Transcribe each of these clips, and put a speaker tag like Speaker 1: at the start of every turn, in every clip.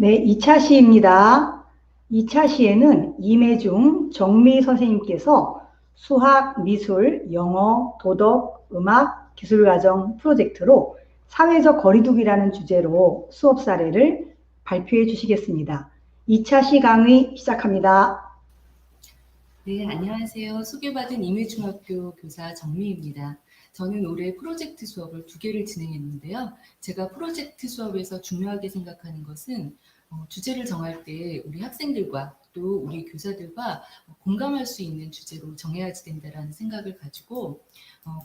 Speaker 1: 네, 2차 시입니다. 2차 시에는 임혜중 정미 선생님께서 수학, 미술, 영어, 도덕, 음악, 기술과정 프로젝트로 사회적 거리두기라는 주제로 수업 사례를 발표해 주시겠습니다. 2차 시 강의 시작합니다.
Speaker 2: 네, 안녕하세요. 소개받은 임해중학교 교사 정미입니다. 저는 올해 프로젝트 수업을 2개를 진행했는데요. 제가 프로젝트 수업에서 중요하게 생각하는 것은 주제를 정할 때 우리 학생들과 또 우리 교사들과 공감할 수 있는 주제로 정해야지 된다는 생각을 가지고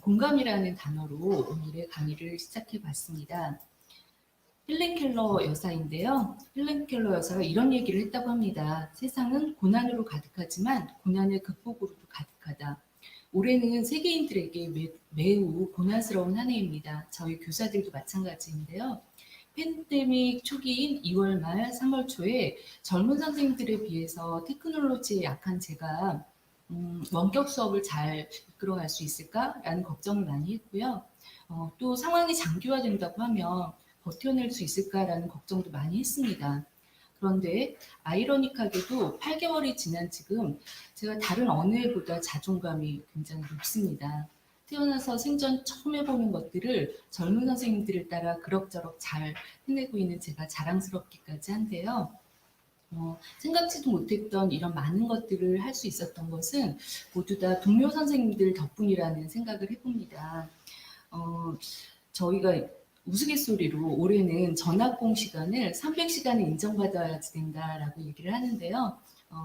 Speaker 2: 공감이라는 단어로 오늘의 강의를 시작해 봤습니다. 헬렌 켈러 여사인데요. 헬렌 켈러 여사가 이런 얘기를 했다고 합니다. 세상은 고난으로 가득하지만 고난의 극복으로도 가득하다. 올해는 세계인들에게 매우 고난스러운 한 해입니다. 저희 교사들도 마찬가지인데요. 팬데믹 초기인 2월 말 3월 초에 젊은 선생님들에 비해서 테크놀로지에 약한 제가 원격 수업을 잘 이끌어갈 수 있을까라는 걱정을 많이 했고요. 또 상황이 장기화된다고 하면 버텨낼 수 있을까라는 걱정도 많이 했습니다. 그런데 아이러니하게도 8개월이 지난 지금 제가 다른 어느 해보다 자존감이 굉장히 높습니다. 태어나서 생전 처음 해보는 것들을 젊은 선생님들을 따라 그럭저럭 잘 해내고 있는 제가 자랑스럽기까지 한데요. 생각지도 못했던 이런 많은 것들을 할 수 있었던 것은 모두 다 동료 선생님들 덕분이라는 생각을 해봅니다. 저희가 우스갯소리로 올해는 전학공 시간을 300시간을 인정받아야지 된다라고 얘기를 하는데요.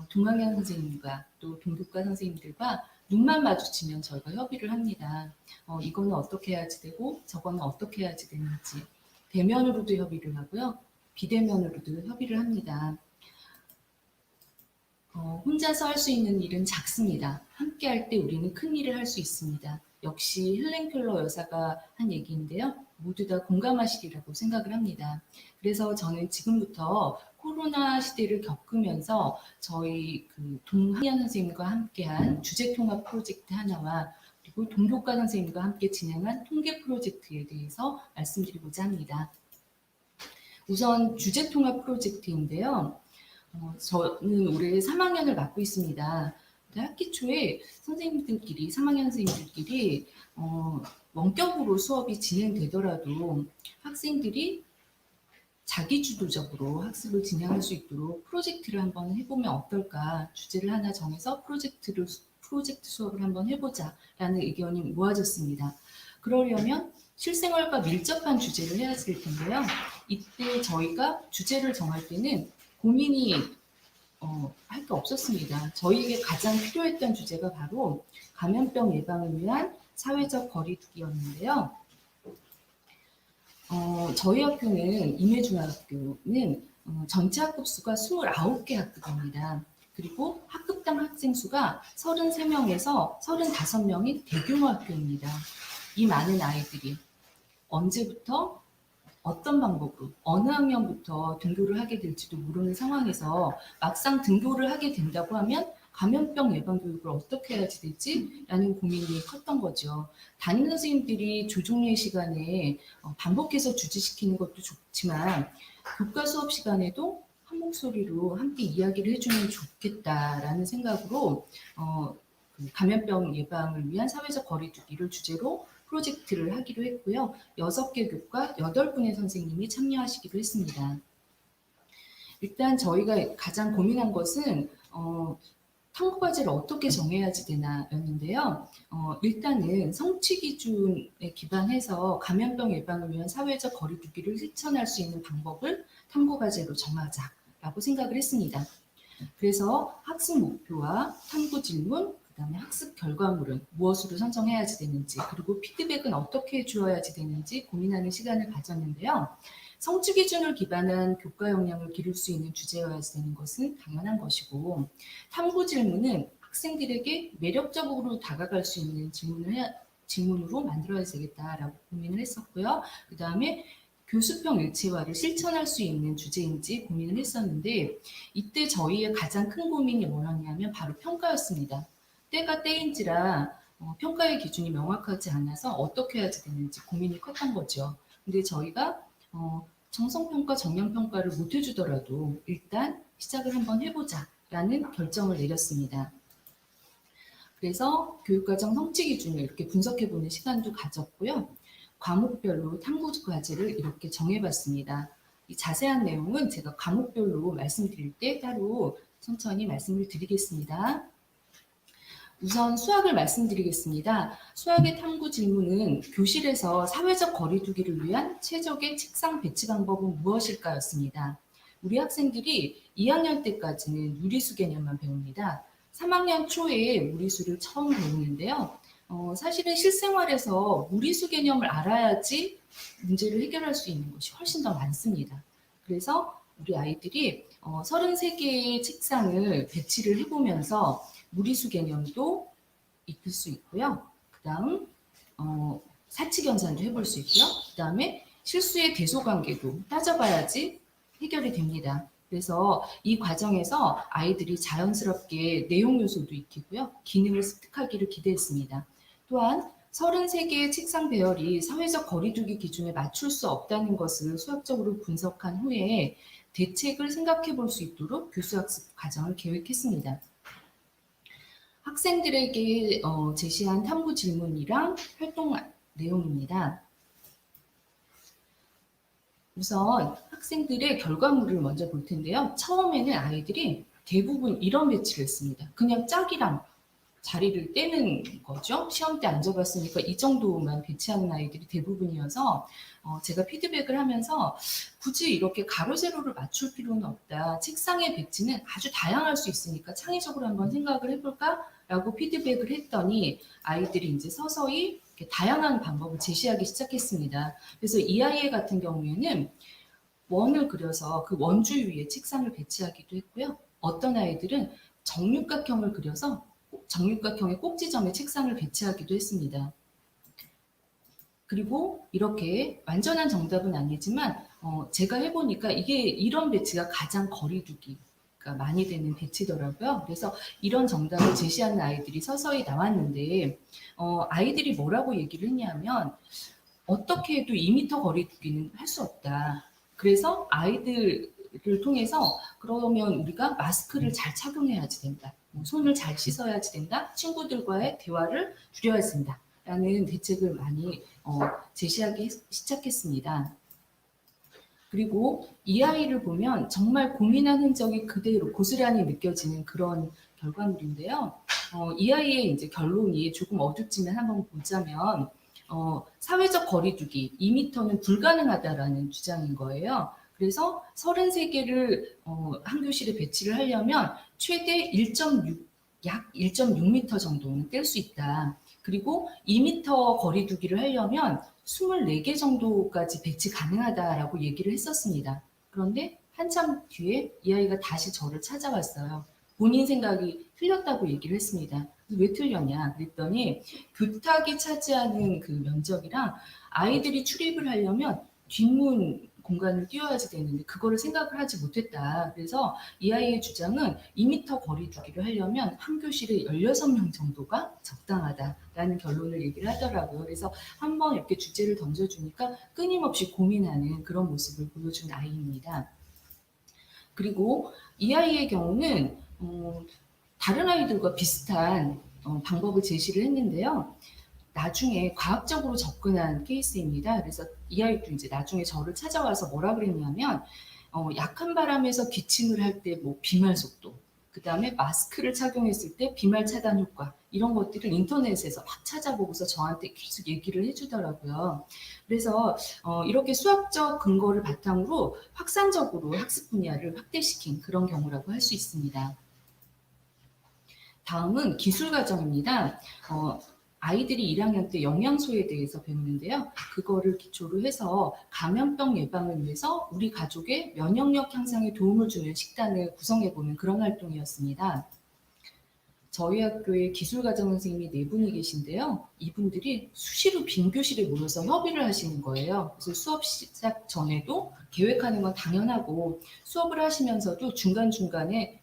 Speaker 2: 동학년 선생님과 또 동교과 선생님들과 눈만 마주치면 저희가 협의를 합니다. 이거는 어떻게 해야지 되고 저거는 어떻게 해야지 되는지 대면으로도 협의를 하고요. 비대면으로도 협의를 합니다. 혼자서 할 수 있는 일은 작습니다. 함께 할 때 우리는 큰 일을 할 수 있습니다. 역시 헬렌 켈러 여사가 한 얘기인데요. 모두 다 공감하시리라고 생각을 합니다. 그래서 저는 지금부터 코로나 시대를 겪으면서 저희 동학년 선생님과 함께한 주제통합 프로젝트 하나와 그리고 동교과 선생님과 함께 진행한 통계 프로젝트에 대해서 말씀드리고자 합니다. 우선 주제통합 프로젝트인데요. 저는 올해 3학년을 맡고 있습니다. 학기 초에 선생님들끼리, 3학년 선생님들끼리 원격으로 수업이 진행되더라도 학생들이 자기주도적으로 학습을 진행할 수 있도록 프로젝트를 한번 해보면 어떨까, 주제를 하나 정해서 프로젝트 수업을 한번 해보자라는 의견이 모아졌습니다. 그러려면 실생활과 밀접한 주제를 해야 될 텐데요. 이때 저희가 주제를 정할 때는 고민이 할 게 없었습니다. 저희에게 가장 필요했던 주제가 바로 감염병 예방을 위한 사회적 거리두기였는데요. 저희 학교는 임해중학교는 전체 학급 수가 29개 학급입니다. 그리고 학급당 학생 수가 33명에서 35명인 대규모 학교입니다. 이 많은 아이들이 언제부터 어떤 방법으로 어느 학년부터 등교를 하게 될지도 모르는 상황에서 막상 등교를 하게 된다고 하면 감염병 예방 교육을 어떻게 해야지 되지라는 고민이 컸던 거죠. 담임 선생님들이 조종의 시간에 반복해서 주지시키는 것도 좋지만 교과 수업 시간에도 한 목소리로 함께 이야기를 해주면 좋겠다라는 생각으로 감염병 예방을 위한 사회적 거리두기를 주제로 프로젝트를 하기로 했고요. 6개 교과 8분의 선생님이 참여하시기로 했습니다. 일단 저희가 가장 고민한 것은 탐구과제를 어떻게 정해야지 되나 였는데요. 일단은 성취 기준에 기반해서 감염병 예방을 위한 사회적 거리두기를 실천할 수 있는 방법을 탐구과제로 정하자라고 생각을 했습니다. 그래서 학습 목표와 탐구 질문, 그다음에 학습 결과물은 무엇으로 선정해야지 되는지, 그리고 피드백은 어떻게 주어야지 되는지 고민하는 시간을 가졌는데요. 성취 기준을 기반한 교과 역량을 기를 수 있는 주제여야지 되는 것은 당연한 것이고, 탐구 질문은 학생들에게 매력적으로 다가갈 수 있는 질문으로 만들어야 되겠다라고 고민을 했었고요. 그 다음에 교수평 일체화를 실천할 수 있는 주제인지 고민을 했었는데, 이때 저희의 가장 큰 고민이 뭐였냐면 바로 평가였습니다. 때가 때인지라 평가의 기준이 명확하지 않아서 어떻게 해야지 되는지 고민이 컸던 거죠. 근데 저희가 정성평가, 정량평가를 못 해주더라도 일단 시작을 한번 해보자라는 결정을 내렸습니다. 그래서 교육과정 성취 기준을 이렇게 분석해보는 시간도 가졌고요. 과목별로 탐구 과제를 이렇게 정해봤습니다. 이 자세한 내용은 제가 과목별로 말씀드릴 때 따로 천천히 말씀을 드리겠습니다. 우선 수학을 말씀드리겠습니다. 수학의 탐구 질문은 교실에서 사회적 거리두기를 위한 최적의 책상 배치 방법은 무엇일까였습니다. 우리 학생들이 2학년 때까지는 무리수 개념만 배웁니다. 3학년 초에 무리수를 처음 배우는데요. 사실은 실생활에서 무리수 개념을 알아야지 문제를 해결할 수 있는 것이 훨씬 더 많습니다. 그래서 우리 아이들이 33개의 책상을 배치를 해보면서 무리수 개념도 익힐 수 있고요. 그 다음 사치견산도 해볼 수 있고요. 그 다음에 실수의 대소관계도 따져봐야지 해결이 됩니다. 그래서 이 과정에서 아이들이 자연스럽게 내용 요소도 익히고요. 기능을 습득하기를 기대했습니다. 또한 33개의 책상 배열이 사회적 거리두기 기준에 맞출 수 없다는 것을 수학적으로 분석한 후에 대책을 생각해 볼 수 있도록 교수학습 과정을 계획했습니다. 학생들에게 제시한 탐구 질문이랑 활동 내용입니다. 우선 학생들의 결과물을 먼저 볼 텐데요. 처음에는 아이들이 대부분 이런 배치를 했습니다. 그냥 짝이랑 자리를 떼는 거죠. 시험 때 앉아봤으니까 이 정도만 배치하는 아이들이 대부분이어서 제가 피드백을 하면서 굳이 이렇게 가로 세로를 맞출 필요는 없다. 책상의 배치는 아주 다양할 수 있으니까 창의적으로 한번 생각을 해볼까? 라고 피드백을 했더니 아이들이 이제 서서히 이렇게 다양한 방법을 제시하기 시작했습니다. 그래서 이 아이 같은 경우에는 원을 그려서 그 원 주위에 책상을 배치하기도 했고요. 어떤 아이들은 정육각형을 그려서 정육각형의 꼭지점에 책상을 배치하기도 했습니다. 그리고 이렇게 완전한 정답은 아니지만 제가 해보니까 이게 이런 배치가 가장 거리두기가 많이 되는 배치더라고요. 그래서 이런 정답을 제시하는 아이들이 서서히 나왔는데 아이들이 뭐라고 얘기를 했냐면 어떻게 해도 2m 거리두기는 할 수 없다. 그래서 아이들을 통해서 그러면 우리가 마스크를 잘 착용해야지 된다. 손을 잘 씻어야지 된다. 친구들과의 대화를 줄여야 된다. 라는 대책을 많이 제시하기 시작했습니다. 그리고 이 아이를 보면 정말 고민한 흔적이 그대로 고스란히 느껴지는 그런 결과물인데요. 이 아이의 이제 결론이 조금 어둡지만 한번 보자면 사회적 거리두기 2m는 불가능하다라는 주장인 거예요. 그래서 33개를 한 교실에 배치를 하려면 최대 1.6, 약 1.6m 정도는 뗄 수 있다. 그리고 2m 거리두기를 하려면 24개 정도까지 배치 가능하다라고 얘기를 했었습니다. 그런데 한참 뒤에 이 아이가 다시 저를 찾아왔어요. 본인 생각이 틀렸다고 얘기를 했습니다. 왜 틀렸냐 그랬더니 교탁이 차지하는 그 면적이랑 아이들이 출입을 하려면 뒷문 공간을 띄워야지 되는데 그거를 생각을 하지 못했다. 그래서 이 아이의 주장은 2m 거리두기를 하려면 한 교실에 16명 정도가 적당하다라는 결론을 얘기를 하더라고요. 그래서 한번 이렇게 주제를 던져주니까 끊임없이 고민하는 그런 모습을 보여준 아이입니다. 그리고 이 아이의 경우는 다른 아이들과 비슷한 방법을 제시를 했는데요. 나중에 과학적으로 접근한 케이스입니다. 그래서 이 아이도 이제 나중에 저를 찾아와서 뭐라 그랬냐면 약한 바람에서 기침을 할 때 뭐 비말 속도, 그 다음에 마스크를 착용했을 때 비말 차단 효과 이런 것들을 인터넷에서 막 찾아보고서 저한테 계속 얘기를 해주더라고요. 그래서 이렇게 수학적 근거를 바탕으로 확산적으로 학습 분야를 확대시킨 그런 경우라고 할 수 있습니다. 다음은 기술 과정입니다. 아이들이 1학년 때 영양소에 대해서 배우는데요. 그거를 기초로 해서 감염병 예방을 위해서 우리 가족의 면역력 향상에 도움을 주는 식단을 구성해보는 그런 활동이었습니다. 저희 학교에 기술과정 선생님이 4분이 계신데요. 이분들이 수시로 빈 교실에 모여서 협의를 하시는 거예요. 그래서 수업 시작 전에도 계획하는 건 당연하고 수업을 하시면서도 중간중간에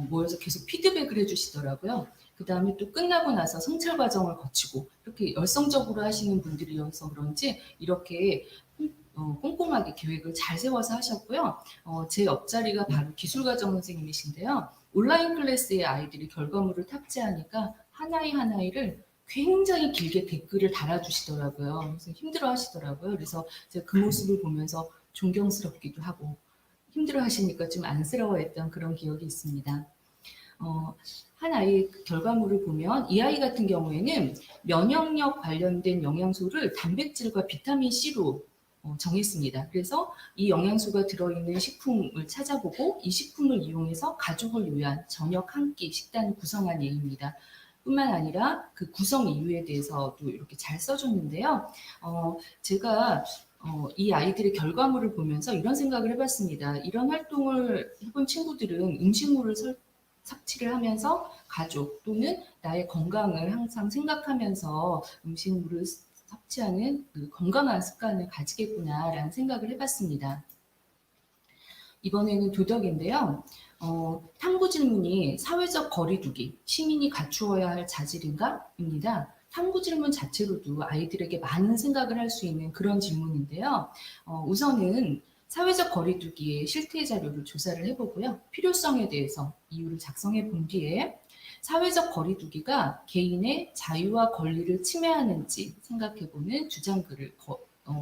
Speaker 2: 모여서 계속 피드백을 해주시더라고요. 그 다음에 또 끝나고 나서 성찰 과정을 거치고 이렇게 열성적으로 하시는 분들이어서 그런지 이렇게 꼼꼼하게 계획을 잘 세워서 하셨고요. 제 옆자리가 바로 기술과정 선생님이신데요. 온라인 클래스에 아이들이 결과물을 탑재하니까 하나를 굉장히 길게 댓글을 달아주시더라고요. 그래서 힘들어 하시더라고요. 그래서 제가 그 모습을 보면서 존경스럽기도 하고 힘들어 하시니까 좀 안쓰러워했던 그런 기억이 있습니다. 한 아이의 결과물을 보면 이 아이 같은 경우에는 면역력 관련된 영양소를 단백질과 비타민 C로 정했습니다. 그래서 이 영양소가 들어있는 식품을 찾아보고 이 식품을 이용해서 가족을 위한 저녁 한 끼 식단을 구성한 예입니다. 뿐만 아니라 그 구성 이유에 대해서도 이렇게 잘 써줬는데요. 제가 이 아이들의 결과물을 보면서 이런 생각을 해봤습니다. 이런 활동을 해본 친구들은 음식물을 섭취를 하면서 가족 또는 나의 건강을 항상 생각하면서 음식물을 섭취하는 그 건강한 습관을 가지겠구나라는 생각을 해봤습니다. 이번에는 도덕인데요. 탐구 질문이 사회적 거리두기, 시민이 갖추어야 할 자질인가? 입니다. 탐구 질문 자체로도 아이들에게 많은 생각을 할 수 있는 그런 질문인데요. 우선은 사회적 거리두기의 실태 자료를 조사를 해보고요. 필요성에 대해서 이유를 작성해 본 뒤에 사회적 거리두기가 개인의 자유와 권리를 침해하는지 생각해보는 주장글을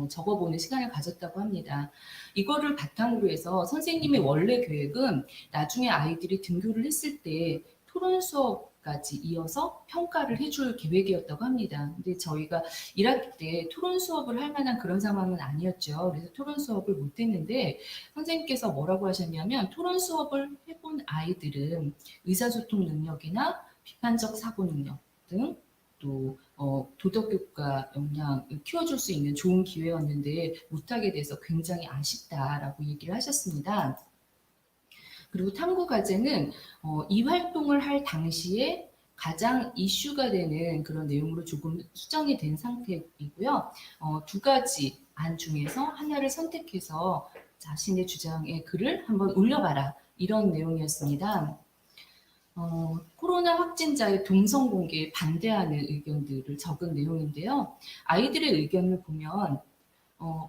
Speaker 2: 적어보는 시간을 가졌다고 합니다. 이거를 바탕으로 해서 선생님의 원래 계획은 나중에 아이들이 등교를 했을 때 토론 수업까지 이어서 평가를 해줄 계획이었다고 합니다. 근데 저희가 1학기 때 토론 수업을 할 만한 그런 상황은 아니었죠. 그래서 토론 수업을 못 했는데 선생님께서 뭐라고 하셨냐면 토론 수업을 해본 아이들은 의사소통 능력이나 비판적 사고 능력 등 또 도덕교과 역량을 키워줄 수 있는 좋은 기회였는데 못하게 돼서 굉장히 아쉽다라고 얘기를 하셨습니다. 그리고 탐구 과제는 이 활동을 할 당시에 가장 이슈가 되는 그런 내용으로 조금 수정이 된 상태이고요. 두 가지 안 중에서 하나를 선택해서 자신의 주장의 글을 한번 올려봐라. 이런 내용이었습니다. 코로나 확진자의 동선 공개에 반대하는 의견들을 적은 내용인데요. 아이들의 의견을 보면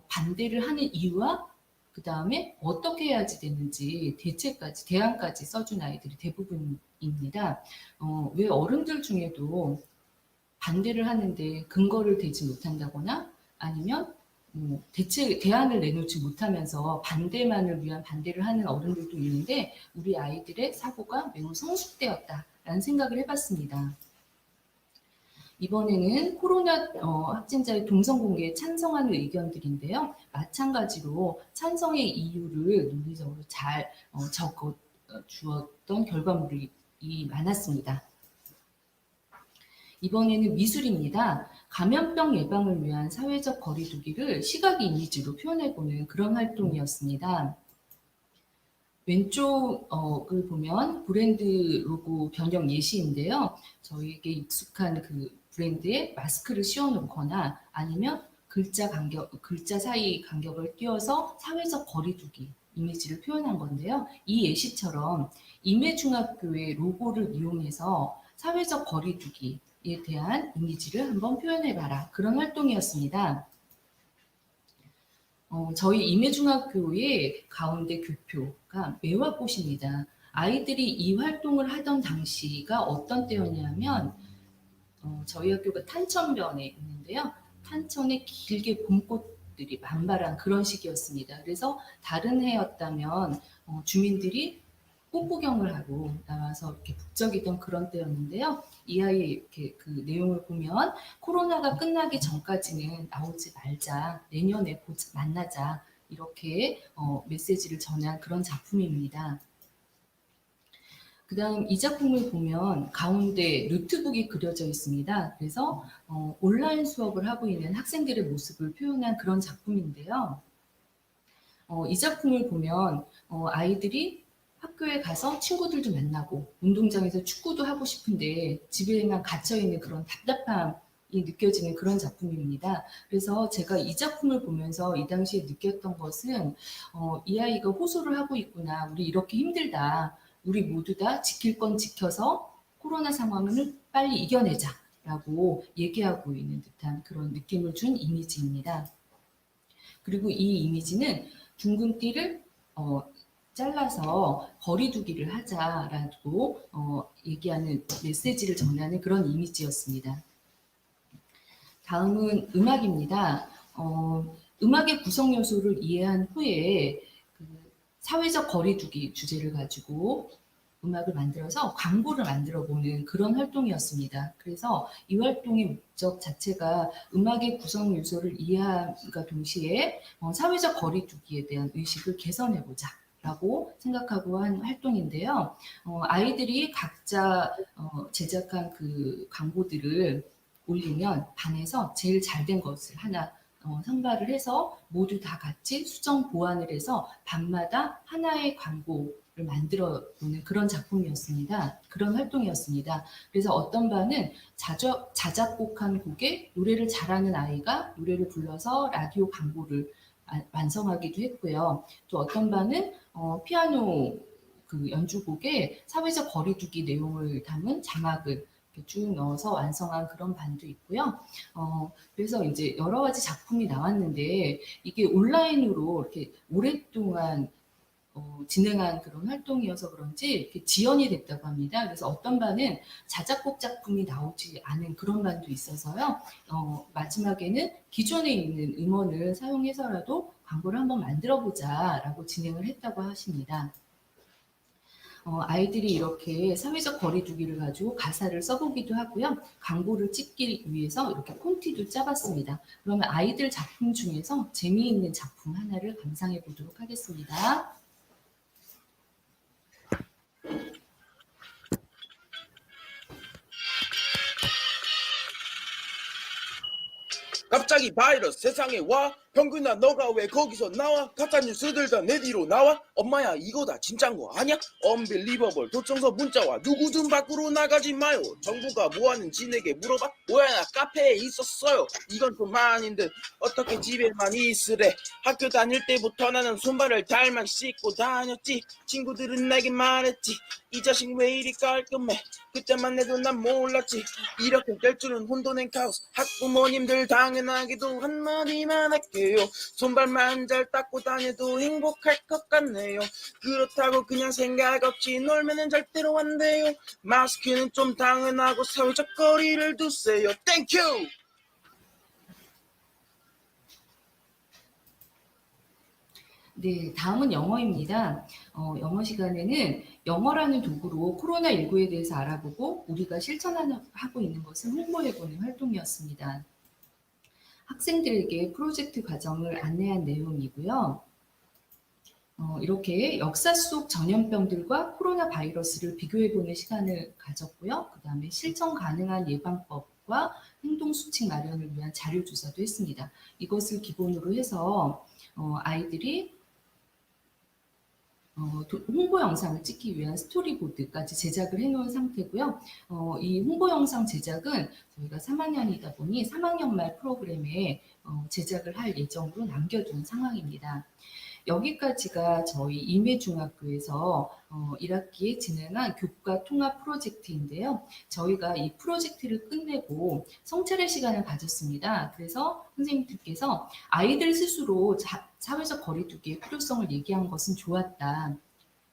Speaker 2: 반대를 하는 이유와 그 다음에 어떻게 해야지 되는지 대책까지 대안까지 써준 아이들이 대부분입니다. 왜 어른들 중에도 반대를 하는데 근거를 대지 못한다거나 아니면 대안을 내놓지 못하면서 반대만을 위한 반대를 하는 어른들도 있는데 우리 아이들의 사고가 매우 성숙되었다라는 생각을 해봤습니다. 이번에는 코로나 확진자의 동선 공개에 찬성하는 의견들인데요. 마찬가지로 찬성의 이유를 논리적으로 잘 적어 주었던 결과물이 많았습니다. 이번에는 미술입니다. 감염병 예방을 위한 사회적 거리두기를 시각 이미지로 표현해보는 그런 활동이었습니다. 왼쪽을 보면 브랜드 로고 변형 예시인데요. 저희에게 익숙한 그 브랜드에 마스크를 씌워놓거나 아니면 글자 사이 간격을 띄워서 사회적 거리두기 이미지를 표현한 건데요. 이 예시처럼 임해중학교의 로고를 이용해서 사회적 거리두기에 대한 이미지를 한번 표현해봐라. 그런 활동이었습니다. 저희 임해중학교의 가운데 교표가 매화꽃입니다. 아이들이 이 활동을 하던 당시가 어떤 때였냐면 저희 학교가 탄천변에 있는데요. 탄천에 길게 봄꽃들이 만발한 그런 시기였습니다. 그래서 다른 해였다면 주민들이 꽃 구경을 하고 나와서 이렇게 북적이던 그런 때였는데요. 이 아이의 이렇게 그 내용을 보면 코로나가 끝나기 전까지는 나오지 말자, 내년에 만나자 이렇게 메시지를 전한 그런 작품입니다. 그 다음 이 작품을 보면 가운데 노트북이 그려져 있습니다. 그래서 온라인 수업을 하고 있는 학생들의 모습을 표현한 그런 작품인데요. 이 작품을 보면 아이들이 학교에 가서 친구들도 만나고 운동장에서 축구도 하고 싶은데 집에만 갇혀있는 그런 답답함이 느껴지는 그런 작품입니다. 그래서 제가 이 작품을 보면서 이 당시에 느꼈던 것은 이 아이가 호소를 하고 있구나. 우리 이렇게 힘들다. 우리 모두 다 지킬 건 지켜서 코로나 상황을 빨리 이겨내자 라고 얘기하고 있는 듯한 그런 느낌을 준 이미지입니다. 그리고 이 이미지는 둥근 띠를 잘라서 거리두기를 하자라고 얘기하는 메시지를 전하는 그런 이미지였습니다. 다음은 음악입니다. 음악의 구성 요소를 이해한 후에 그 사회적 거리두기 주제를 가지고 음악을 만들어서 광고를 만들어 보는 그런 활동이었습니다. 그래서 이 활동의 목적 자체가 음악의 구성 요소를 이해함과 동시에 사회적 거리두기에 대한 의식을 개선해 보자. 라고 생각하고 한 활동인데요. 아이들이 각자 제작한 그 광고들을 올리면 반에서 제일 잘 된 것을 하나 선발을 해서 모두 다 같이 수정 보완을 해서 반마다 하나의 광고를 만들어 보는 그런 작품이었습니다. 그런 활동이었습니다. 그래서 어떤 반은 자작곡한 곡에 노래를 잘하는 아이가 노래를 불러서 라디오 광고를 완성하기도 했고요. 또 어떤 반은 피아노 그 연주곡에 사회적 거리두기 내용을 담은 자막을 이렇게 쭉 넣어서 완성한 그런 반도 있고요. 그래서 이제 여러 가지 작품이 나왔는데 이게 온라인으로 이렇게 오랫동안 진행한 그런 활동이어서 그런지 이렇게 지연이 됐다고 합니다. 그래서 어떤 반은 자작곡 작품이 나오지 않은 그런 반도 있어서요. 마지막에는 기존에 있는 음원을 사용해서라도 광고를 한번 만들어보자라고 진행을 했다고 하십니다. 아이들이 이렇게 사회적 거리두기를 가지고 가사를 써보기도 하고요. 광고를 찍기 위해서 이렇게 콘티도 짜봤습니다. 그러면 아이들 작품 중에서 재미있는 작품 하나를 감상해 보도록 하겠습니다.
Speaker 3: 갑자기 바이러스 세상에 와 병균아 너가 왜 거기서 나와 가짜뉴스들 다 내 뒤로 나와 엄마야 이거 다 진짠 거 아냐 언빌리버블 도청서 문자와 누구든 밖으로 나가지 마요 정부가 뭐하는지 내게 물어봐 뭐야 나 카페에 있었어요 이건 좀 아닌데 어떻게 집에만 있으래 학교 다닐 때부터 나는 손발을 잘만 씻고 다녔지 친구들은 내게 말했지 이 자식 왜 이리 깔끔해 그때만 해도 난 몰랐지 이렇게 될 줄은 혼돈의 카오스 학부모님들 당연하게도 한마디만 할게요 손발만 잘 닦고 다녀도 행복할 것 같네요 그렇다고 그냥 생각 없이 놀면은 절대로 안 돼요 마스크는 좀 당연하고 사회적 거리를 두세요 땡큐.
Speaker 2: 네, 다음은 영어입니다. 영어 시간에는 영어라는 도구로 코로나19에 대해서 알아보고 우리가 실천하고 있는 것을 홍보해보는 활동이었습니다. 학생들에게 프로젝트 과정을 안내한 내용이고요. 이렇게 역사 속 전염병들과 코로나 바이러스를 비교해보는 시간을 가졌고요. 그 다음에 실천 가능한 예방법과 행동 수칙 마련을 위한 자료 조사도 했습니다. 이것을 기본으로 해서 아이들이 홍보 영상을 찍기 위한 스토리보드까지 제작을 해놓은 상태고요. 이 홍보 영상 제작은 저희가 3학년이다 보니 3학년 말 프로그램에 제작을 할 예정으로 남겨둔 상황입니다. 여기까지가 저희 임해중학교에서 1학기에 진행한 교과 통합 프로젝트인데요. 저희가 이 프로젝트를 끝내고 성찰의 시간을 가졌습니다. 그래서 선생님들께서 아이들 스스로 사회적 거리두기의 필요성을 얘기한 것은 좋았다.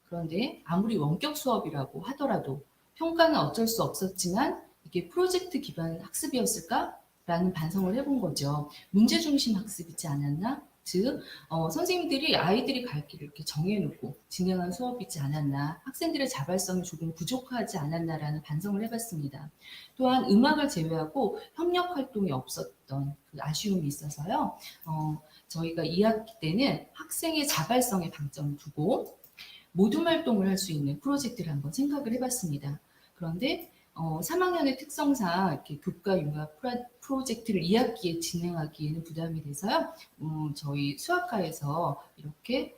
Speaker 2: 그런데 아무리 원격 수업이라고 하더라도 평가는 어쩔 수 없었지만 이게 프로젝트 기반 학습이었을까? 라는 반성을 해본 거죠. 문제 중심 학습이지 않았나? 즉, 선생님들이 아이들이 갈 길을 이렇게 정해놓고 진행한 수업이지 않았나, 학생들의 자발성이 조금 부족하지 않았나라는 반성을 해봤습니다. 또한 음악을 제외하고 협력 활동이 없었던 그 아쉬움이 있어서요. 저희가 2학기 때는 학생의 자발성에 방점을 두고 모둠 활동을 할 수 있는 프로젝트를 한번 생각을 해봤습니다. 그런데 3학년의 특성상 이렇게 교과 융합 프로젝트를 2학기에 진행하기에는 부담이 돼서요. 저희 수학과에서 이렇게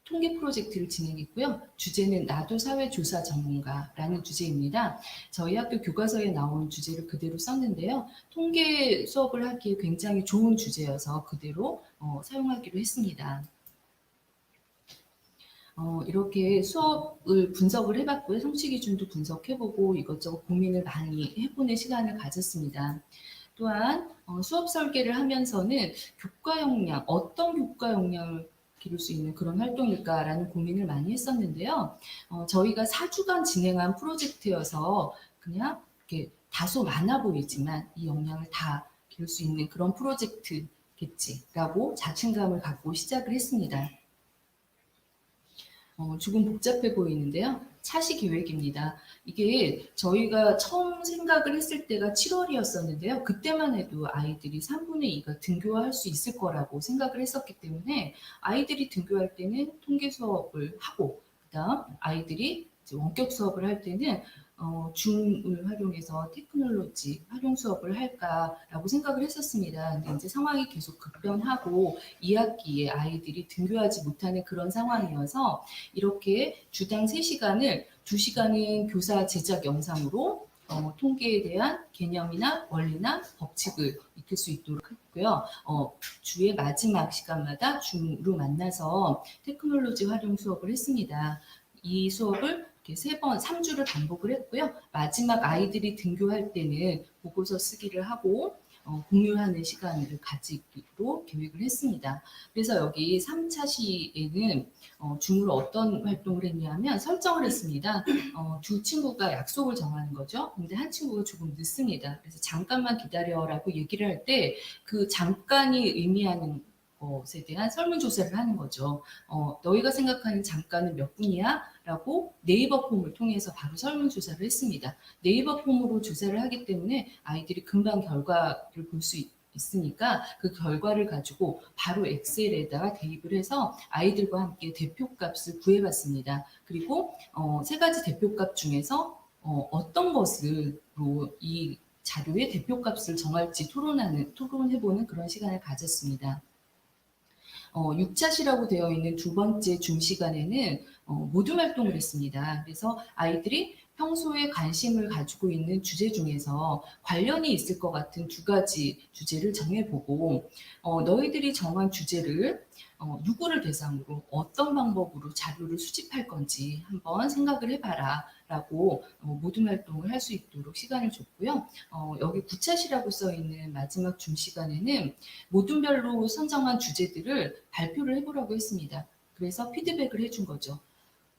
Speaker 2: 통계 프로젝트를 진행했고요. 주제는 나도 사회조사 전문가라는 주제입니다. 저희 학교 교과서에 나온 주제를 그대로 썼는데요. 통계 수업을 하기에 굉장히 좋은 주제여서 그대로 사용하기로 했습니다. 이렇게 수업을 분석을 해봤고요. 성취 기준도 분석해보고 이것저것 고민을 많이 해보는 시간을 가졌습니다. 또한 수업 설계를 하면서는 교과 역량, 어떤 교과 역량을 기를 수 있는 그런 활동일까라는 고민을 많이 했었는데요. 저희가 4주간 진행한 프로젝트여서 그냥 이렇게 다소 많아 보이지만 이 역량을 다 기를 수 있는 그런 프로젝트겠지라고 자신감을 갖고 시작을 했습니다. 조금 복잡해 보이는데요. 차시 계획입니다. 이게 저희가 처음 생각을 했을 때가 7월이었었는데요. 그때만 해도 아이들이 3분의 2가 등교할 수 있을 거라고 생각을 했었기 때문에 아이들이 등교할 때는 통계 수업을 하고 그다음 아이들이 이제 원격 수업을 할 때는 줌을 활용해서 테크놀로지 활용 수업을 할까라고 생각을 했었습니다. 근데 이제 상황이 계속 급변하고 2학기에 아이들이 등교하지 못하는 그런 상황이어서 이렇게 주당 3시간을 2시간은 교사 제작 영상으로 통계에 대한 개념이나 원리나 법칙을 익힐 수 있도록 했고요. 주의 마지막 시간마다 줌으로 만나서 테크놀로지 활용 수업을 했습니다. 이 수업을 이렇게 3번, 3주를 반복을 했고요. 마지막 아이들이 등교할 때는 보고서 쓰기를 하고 공유하는 시간을 가지기로 계획을 했습니다. 그래서 여기 3차 시에는 줌으로 어떤 활동을 했냐면 설정을 했습니다. 두 친구가 약속을 정하는 거죠. 근데 한 친구가 조금 늦습니다. 그래서 잠깐만 기다려라고 얘기를 할 때 그 잠깐이 의미하는 것에 대한 설문조사를 하는 거죠. 너희가 생각하는 잠깐은 몇 분이야? 라고 네이버 폼을 통해서 바로 설문조사를 했습니다. 네이버 폼으로 조사를 하기 때문에 아이들이 금방 결과를 볼 수 있으니까 그 결과를 가지고 바로 엑셀에다가 대입을 해서 아이들과 함께 대표값을 구해봤습니다. 그리고 3가지 대표값 중에서 어떤 것으로 이 자료의 대표값을 정할지 토론해보는 그런 시간을 가졌습니다. 6차시라고 되어 있는 두 번째 줌 시간에는 모둠 활동을 했습니다. 그래서 아이들이 평소에 관심을 가지고 있는 주제 중에서 관련이 있을 것 같은 2가지 주제를 정해보고 너희들이 정한 주제를 누구를 대상으로 어떤 방법으로 자료를 수집할 건지 한번 생각을 해봐라 라고 모둠 활동을 할 수 있도록 시간을 줬고요. 여기 9차시라고 써있는 마지막 줌 시간에는 모둠별로 선정한 주제들을 발표를 해보라고 했습니다. 그래서 피드백을 해준 거죠.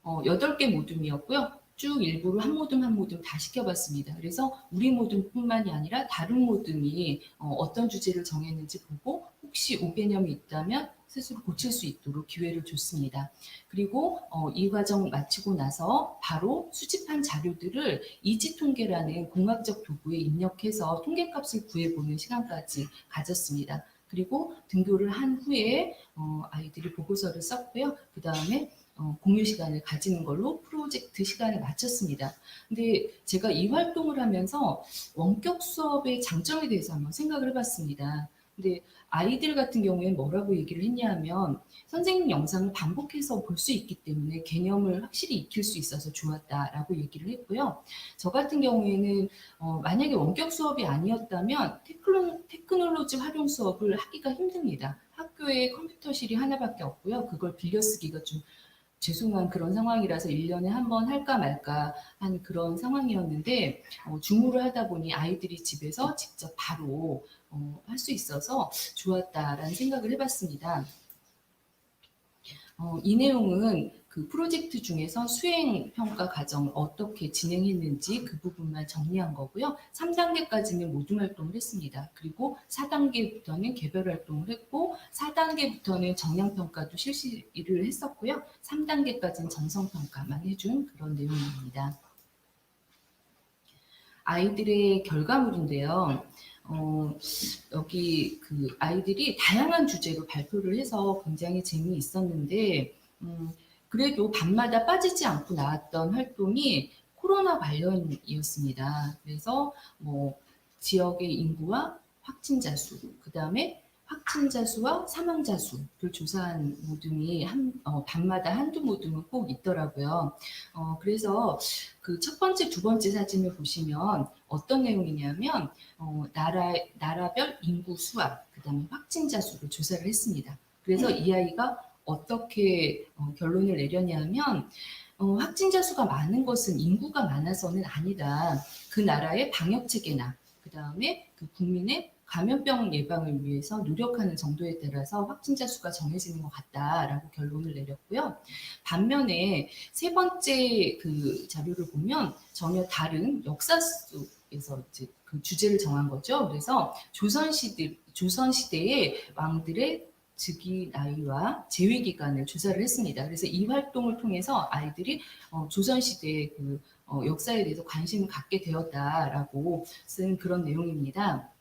Speaker 2: 8개 모둠이었고요. 쭉 일부러 한 모둠 한 모둠 다 시켜봤습니다. 그래서 우리 모둠뿐만이 아니라 다른 모둠이 어떤 주제를 정했는지 보고 혹시 오개념이 있다면 스스로 고칠 수 있도록 기회를 줬습니다. 그리고 이 과정 마치고 나서 바로 수집한 자료들을 이지통계라는 공학적 도구에 입력해서 통계값을 구해보는 시간까지 가졌습니다. 그리고 등교를 한 후에 아이들이 보고서를 썼고요. 그 다음에 공유 시간을 가지는 걸로 프로젝트 시간을 마쳤습니다. 근데 제가 이 활동을 하면서 원격 수업의 장점에 대해서 한번 생각을 해봤습니다. 근데 아이들 같은 경우에는 뭐라고 얘기를 했냐면 선생님 영상을 반복해서 볼 수 있기 때문에 개념을 확실히 익힐 수 있어서 좋았다라고 얘기를 했고요. 저 같은 경우에는 만약에 원격 수업이 아니었다면 테크놀로지 활용 수업을 하기가 힘듭니다. 학교에 컴퓨터실이 하나밖에 없고요. 그걸 빌려 쓰기가 좀 죄송한 그런 상황이라서 1년에 한 번 할까 말까 한 그런 상황이었는데 줌으로 하다 보니 아이들이 집에서 직접 바로 할 수 있어서 좋았다라는 생각을 해봤습니다. 이 내용은 그 프로젝트 중에서 수행 평가 과정을 어떻게 진행했는지 그 부분만 정리한 거고요. 3단계까지는 모둠 활동을 했습니다. 그리고 4단계부터는 개별 활동을 했고 4단계부터는 정량평가도 실시를 했었고요. 3단계까지는 정성평가만 해준 그런 내용입니다. 아이들의 결과물인데요. 여기 그 아이들이 다양한 주제로 발표를 해서 굉장히 재미있었는데 그래도 밤마다 빠지지 않고 나왔던 활동이 코로나 관련이었습니다. 그래서 뭐 지역의 인구와 확진자 수, 그 다음에 확진자 수와 사망자 수를 조사한 모둠이 밤마다 한두 모둠은 꼭 있더라고요. 그래서 그 첫 번째, 두 번째 사진을 보시면 어떤 내용이냐면 나라별 인구 수와 그 다음에 확진자 수를 조사를 했습니다. 그래서 이 아이가 어떻게 결론을 내렸냐면 확진자 수가 많은 것은 인구가 많아서는 아니다. 그 나라의 방역 체계나 그 다음에 그 국민의 감염병 예방을 위해서 노력하는 정도에 따라서 확진자 수가 정해지는 것 같다라고 결론을 내렸고요. 반면에 세 번째 그 자료를 보면 전혀 다른 역사 속에서 이제 그 주제를 정한 거죠. 그래서 조선시대의 왕들의 즉위 나이와 재위 기간을 조사를 했습니다. 그래서 이 활동을 통해서 아이들이 조선시대의 그 역사에 대해서 관심을 갖게 되었다라고 쓴 그런 내용입니다.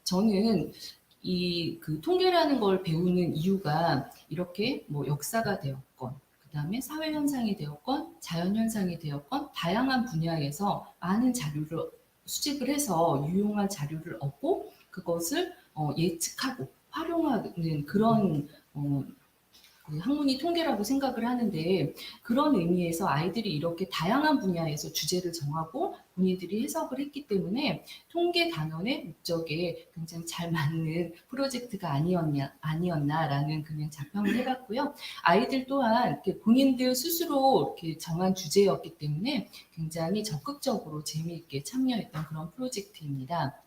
Speaker 2: 저는 이 그 통계라는 걸 배우는 이유가 이렇게 뭐 역사가 되었건, 그 다음에 사회 현상이 되었건, 자연 현상이 되었건, 다양한 분야에서 많은 자료를 수집을 해서 유용한 자료를 얻고 그것을 예측하고 활용하는 그런 그 학문이 통계라고 생각을 하는데, 그런 의미에서 아이들이 이렇게 다양한 분야에서 주제를 정하고 본인들이 해석을 했기 때문에 통계 단원의 목적에 굉장히 잘 맞는 프로젝트가 아니었나라는 그냥 작평을 해봤고요. 아이들 또한 이렇게 본인들 스스로 이렇게 정한 주제였기 때문에 굉장히 적극적으로 재미있게 참여했던 그런 프로젝트입니다.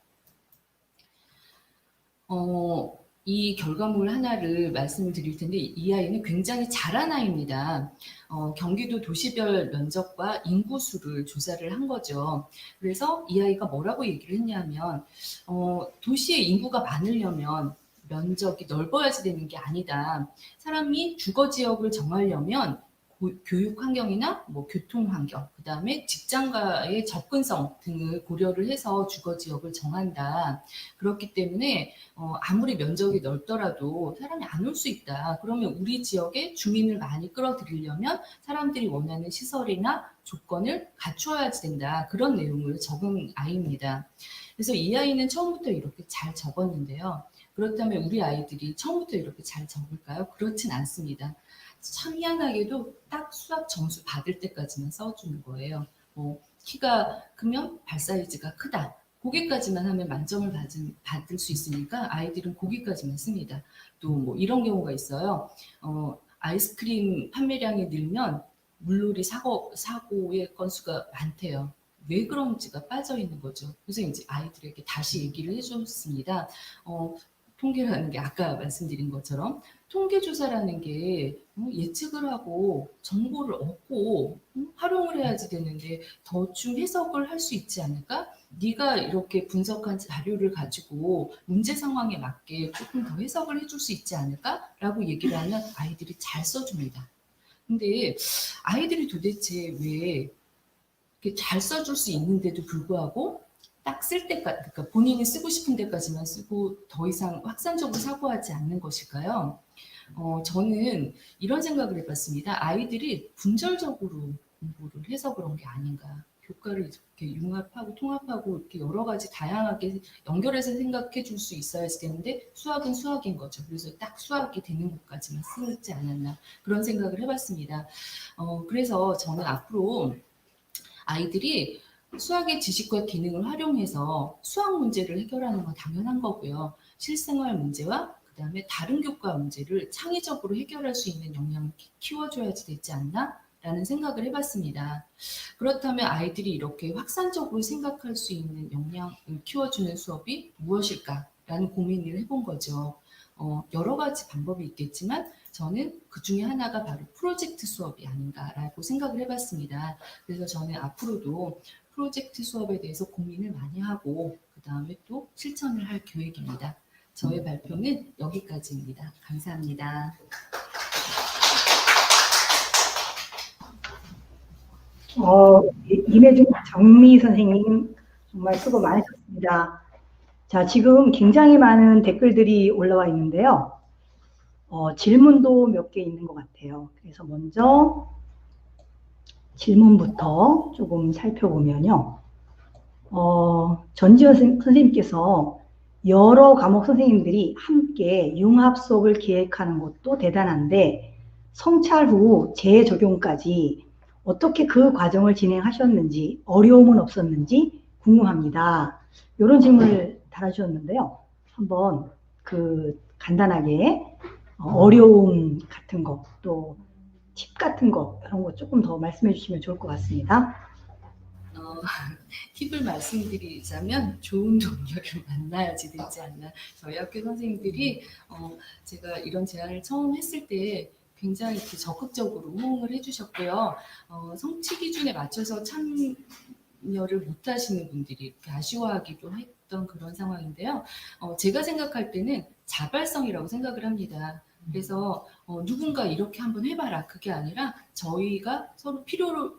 Speaker 2: 이 결과물 하나를 말씀을 드릴 텐데, 이 아이는 굉장히 잘한 아이입니다. 경기도 도시별 면적과 인구수를 조사를 한 거죠. 그래서 이 아이가 뭐라고 얘기를 했냐면, 도시의 인구가 많으려면 면적이 넓어야지 되는 게 아니다. 사람이 주거 지역을 정하려면 교육 환경이나 뭐 교통 환경, 그 다음에 직장과의 접근성 등을 고려를 해서 주거 지역을 정한다. 그렇기 때문에 아무리 면적이 넓더라도 사람이 안 올 수 있다. 그러면 우리 지역에 주민을 많이 끌어들이려면 사람들이 원하는 시설이나 조건을 갖추어야지 된다. 그런 내용을 적은 아이입니다. 그래서 이 아이는 처음부터 이렇게 잘 적었는데요. 그렇다면 우리 아이들이 처음부터 이렇게 잘 적을까요? 그렇진 않습니다. 참 희한하게도 딱 수학 점수 받을 때까지만 써주는 거예요. 키가 크면 발 사이즈가 크다. 거기까지만 하면 만점을 받을 수 있으니까 아이들은 거기까지만 씁니다. 또 뭐 이런 경우가 있어요. 아이스크림 판매량이 늘면 물놀이 사고의 건수가 많대요. 왜 그런지가 빠져 있는 거죠. 그래서 이제 아이들에게 다시 얘기를 해줬습니다. 통계라는 게 아까 말씀드린 것처럼 통계조사라는 게 예측을 하고 정보를 얻고 활용을 해야지 되는데 대충 해석을 할 수 있지 않을까? 네가 이렇게 분석한 자료를 가지고 문제 상황에 맞게 조금 더 해석을 해줄 수 있지 않을까? 라고 얘기를 하면 아이들이 잘 써줍니다. 근데 아이들이 도대체 왜 이렇게 잘 써줄 수 있는데도 불구하고 딱 쓸 때까지, 그러니까 본인이 쓰고 싶은 데까지만 쓰고 더 이상 확산적으로 사고하지 않는 것일까요? 저는 이런 생각을 해봤습니다. 아이들이 분절적으로 공부를 해서 그런 게 아닌가. 교과를 이렇게 융합하고 통합하고 이렇게 여러 가지 다양하게 연결해서 생각해 줄 수 있어야지 되는데 수학은 수학인 거죠. 그래서 딱 수학이 되는 것까지만 쓰지 않았나 그런 생각을 해봤습니다. 그래서 저는 앞으로 아이들이 수학의 지식과 기능을 활용해서 수학 문제를 해결하는 건 당연한 거고요. 실생활 문제와 그다음에 다른 교과 문제를 창의적으로 해결할 수 있는 역량을 키워줘야지 되지 않나? 라는 생각을 해봤습니다. 그렇다면 아이들이 이렇게 확산적으로 생각할 수 있는 역량을 키워주는 수업이 무엇일까? 라는 고민을 해본 거죠. 여러 가지 방법이 있겠지만 저는 그 중에 하나가 바로 프로젝트 수업이 아닌가라고 생각을 해봤습니다. 그래서 저는 앞으로도 프로젝트 수업에 대해서 고민을 많이 하고 그 다음에 또 실천을 할 계획입니다. 저의 발표는 여기까지입니다. 감사합니다.
Speaker 1: 임혜중 정미 선생님 정말 수고 많으셨습니다. 자, 지금 굉장히 많은 댓글들이 올라와 있는데요. 질문도 몇 개 있는 것 같아요. 그래서 먼저 질문부터 조금 살펴보면요. 전지현 선생님께서 여러 과목 선생님들이 함께 융합 수업을 기획하는 것도 대단한데 성찰 후 재적용까지 어떻게 그 과정을 진행하셨는지 어려움은 없었는지 궁금합니다. 이런 질문을 달아주셨는데요. 한번 간단하게 어려움 같은 거, 또 팁 같은 거 이런 거 조금 더 말씀해 주시면 좋을 것 같습니다.
Speaker 2: 팁을 말씀드리자면 좋은 동료를 만나야지 되지 않나. 저희 학교 선생님들이 제가 이런 제안을 처음 했을 때 굉장히 이렇게 적극적으로 호응을 해주셨고요. 성취 기준에 맞춰서 참여를 못 하시는 분들이 이렇게 아쉬워하기도 했던 그런 상황인데요. 제가 생각할 때는 자발성이라고 생각을 합니다. 그래서 누군가 이렇게 한번 해봐라. 그게 아니라 저희가 서로 필요로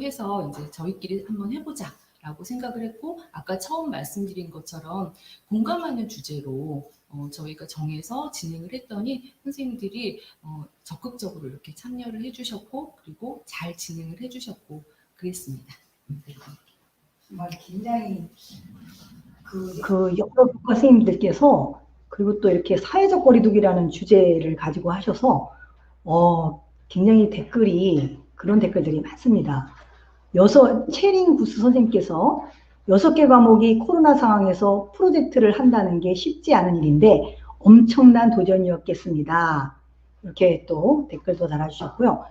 Speaker 2: 해서 이제 저희끼리 한번 해보자라고 생각을 했고, 아까 처음 말씀드린 것처럼 공감하는 주제로 저희가 정해서 진행을 했더니 선생님들이 적극적으로 이렇게 참여를 해주셨고, 그리고 잘 진행을 해주셨고 그랬습니다.
Speaker 1: 정말 굉장히 여러 교과 선생님들께서 그리고 또 이렇게 사회적 거리두기라는 주제를 가지고 하셔서 굉장히 그런 댓글들이 많습니다. 체링 구스 선생님께서 6개 과목이 코로나 상황에서 프로젝트를 한다는 게 쉽지 않은 일인데 엄청난 도전이었겠습니다. 이렇게 또 댓글도 달아주셨고요.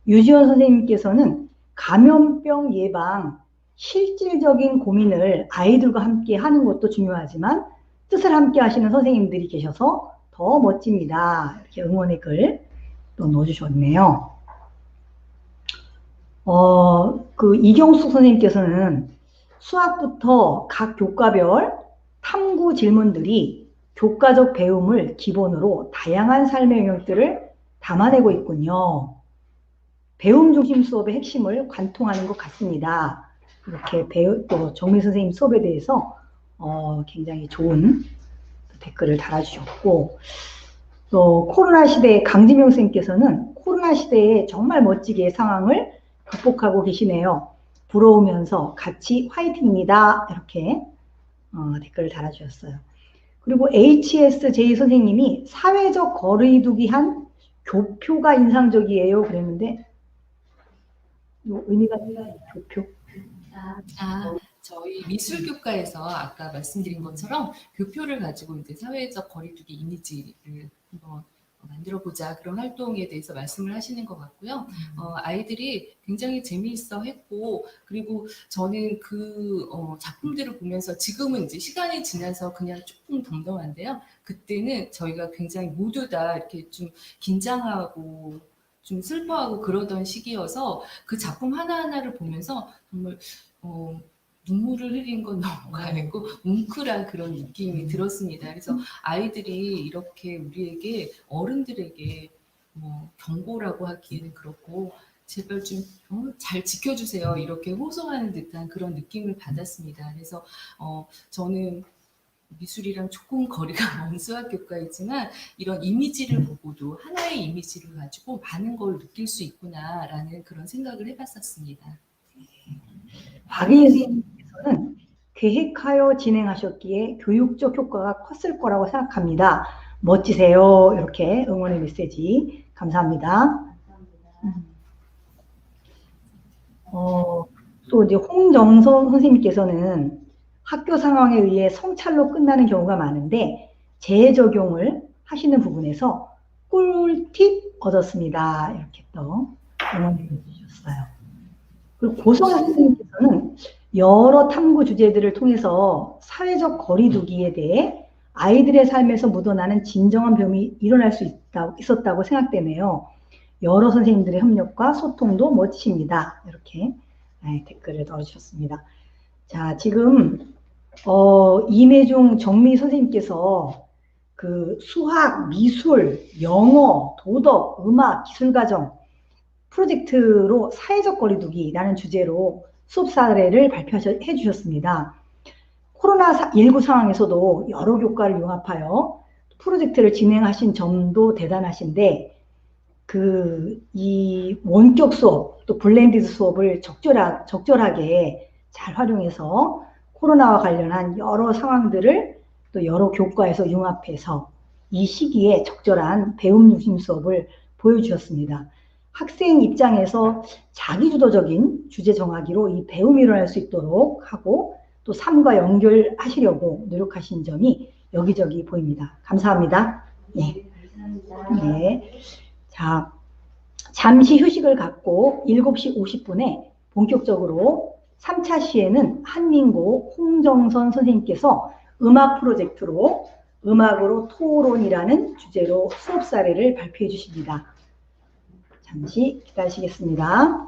Speaker 1: 유지원 선생님께서는 감염병 예방, 실질적인 고민을 아이들과 함께 하는 것도 중요하지만 뜻을 함께 하시는 선생님들이 계셔서 더 멋집니다. 이렇게 응원의 글 또 넣어주셨네요. 이경숙 선생님께서는 수학부터 각 교과별 탐구 질문들이 교과적 배움을 기본으로 다양한 삶의 영역들을 담아내고 있군요. 배움 중심 수업의 핵심을 관통하는 것 같습니다. 이렇게 또 정민 선생님 수업에 대해서 굉장히 좋은 댓글을 달아주셨고, 또 코로나 시대의 강지명 선생님께서는 코로나 시대에 정말 멋지게 상황을 극복하고 계시네요. 부러우면서 같이 화이팅입니다. 이렇게 댓글을 달아주셨어요. 그리고 HSJ 선생님이 사회적 거리두기 한 교표가 인상적이에요. 그랬는데 의미가 교표?
Speaker 2: 저희 미술교과에서 아까 말씀드린 것처럼 교표를 가지고 이제 사회적 거리두기 이미지를 한번 만들어 보자, 그런 활동에 대해서 말씀을 하시는 것 같고요. 아이들이 굉장히 재미있어 했고, 그리고 저는 그 작품들을 보면서 지금은 이제 시간이 지나서 그냥 조금 덤덤한데요. 그때는 저희가 굉장히 모두 다 이렇게 좀 긴장하고 좀 슬퍼하고 그러던 시기여서 그 작품 하나하나를 보면서 정말 눈물을 흘린 건 너무 가했고 뭉클한 그런 느낌이 들었습니다. 그래서 아이들이 이렇게 우리에게, 어른들에게 경고라고 하기에는 그렇고 제발 좀 잘 지켜주세요, 이렇게 호소하는 듯한 그런 느낌을 받았습니다. 그래서 저는 미술이랑 조금 거리가 먼 수학교과이지만 이런 이미지를 보고도 하나의 이미지를 가지고 많은 걸 느낄 수 있구나라는 그런 생각을 해봤었습니다.
Speaker 1: 박희인 선생님께서는 계획하여 진행하셨기에 교육적 효과가 컸을 거라고 생각합니다. 멋지세요. 이렇게 응원의 메시지 감사합니다. 또 이제 홍정선 선생님께서는 학교 상황에 의해 성찰로 끝나는 경우가 많은데 재적용을 하시는 부분에서 꿀팁 얻었습니다. 이렇게 또 응원해 주셨어요. 그리고 고성현 선생님께서는 여러 탐구 주제들을 통해서 사회적 거리두기에 대해 아이들의 삶에서 묻어나는 진정한 배움이 일어날 수 있었다고 생각되네요. 여러 선생님들의 협력과 소통도 멋지십니다. 이렇게 댓글을 넣어주셨습니다. 자, 지금 임혜중 정미 선생님께서 그 수학, 미술, 영어, 도덕, 음악, 기술과정 프로젝트로 사회적 거리두기라는 주제로 수업 사례를 발표해 주셨습니다. 코로나19 상황에서도 여러 교과를 융합하여 프로젝트를 진행하신 점도 대단하신데 이 원격 수업 또 블렌디드 수업을 적절하게 잘 활용해서 코로나와 관련한 여러 상황들을 또 여러 교과에서 융합해서 이 시기에 적절한 배움 중심 수업을 보여주셨습니다. 학생 입장에서 자기주도적인 주제 정하기로 이 배움이 일어날 수 있도록 하고 또 삶과 연결하시려고 노력하신 점이 여기저기 보입니다. 감사합니다. 네. 네. 자, 잠시 휴식을 갖고 7시 50분에 본격적으로 3차 시에는 한민고 홍정선 선생님께서 음악 프로젝트로 음악으로 토론이라는 주제로 수업 사례를 발표해 주십니다. 잠시 기다리시겠습니다.